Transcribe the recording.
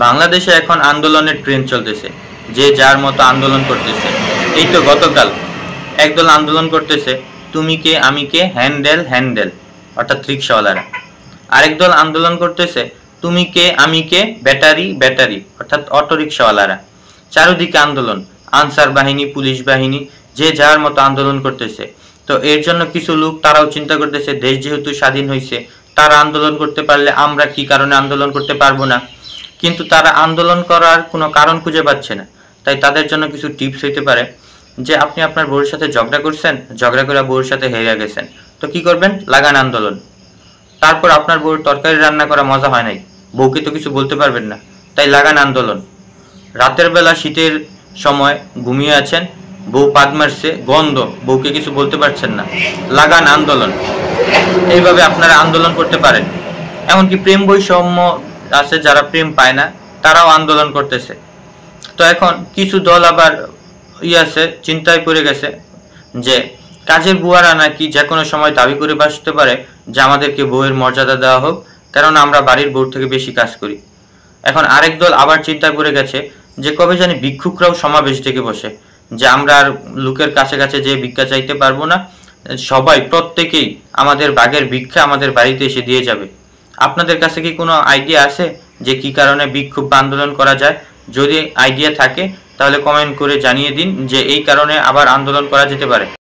বাংলাদেশে এখন আন্দোলনের ট্রেন্ড চলতেছে, যে যার মতো আন্দোলন করতেছে। এই তো গতকাল একদল আন্দোলন করতেছে, তুমি কে আমি কে হ্যান্ডেল হ্যান্ডেল, অর্থাৎ রিক্সাওয়ালারা। আরেক দল আন্দোলন করতেছে, তুমি কে আমি কে ব্যাটারি ব্যাটারি, অর্থাৎ অটো রিক্সাওয়ালারা। চারদিকে আন্দোলন, আনসার বাহিনী, পুলিশ বাহিনী, যে যার মতো আন্দোলন করতেছে। তো এর জন্য কিছু লোক তারাও চিন্তা করতেছে, দেশ যেহেতু স্বাধীন হয়েছে, তারা আন্দোলন করতে পারলে আমরা কি কারণে আন্দোলন করতে পারবো না। কিন্তু তারা আন্দোলন করার কোনো কারণ খুঁজে পাচ্ছে না। তাই তাদের জন্য কিছু টিপস হইতে পারে, যে আপনি আপনার বউয়ের সাথে ঝগড়া করছেন, ঝগড়া করে বউয়ের সাথে হেরে গেছেন, তো কি করবেন, লাগান আন্দোলন। তারপর আপনার বউয়ের তরকারি রান্না করা মজা হয় নাই, বউকে তো কিছু বলতে পারবেন না, তাই লাগান আন্দোলন। রাতের বেলা শীতের সময় ঘুমিয়ে আছেন, বউ পাদ মারছে, গন্ধ, বউকে কিছু বলতে পারছেন না, লাগান আন্দোলন। এইভাবে আপনারা আন্দোলন করতে পারেন। এমনকি প্রেম বৈষম্য আছে, যারা প্রেম পায় না তারাও আন্দোলন করতেছে। তো এখন কিছু দল আবার আছে, চিন্তায় পড়ে গেছে যে কাজের বুয়ারা নাকি যে কোনো সময় দাবি করে বসতে পারে যে আমাদেরকে বউয়ের মর্যাদা দেওয়া হোক, কারণ আমরা বাড়ির বউ থেকে বেশি কাজ করি। এখন আরেক দল আবার চিন্তায় পড়ে গেছে যে কবে জানি ভিক্ষুকরাও সমাবেশ ডেকে বসে, যে আমরা আর লোকের কাছে কাছে যে ভিক্ষা চাইতে পারবো না, সবাই প্রত্যেকেই আমাদের বাঘের ভিক্ষা আমাদের বাড়িতে এসে দিয়ে যাবে। আপনাদের কাছে কি কোনো আইডিয়া আছে যে কি কারণে বিক্ষোভ বা আন্দোলন করা যায়? যদি আইডিয়া থাকে তাহলে কমেন্ট করে জানিয়ে দিন যে এই কারণে আবার আন্দোলন করা যেতে পারে।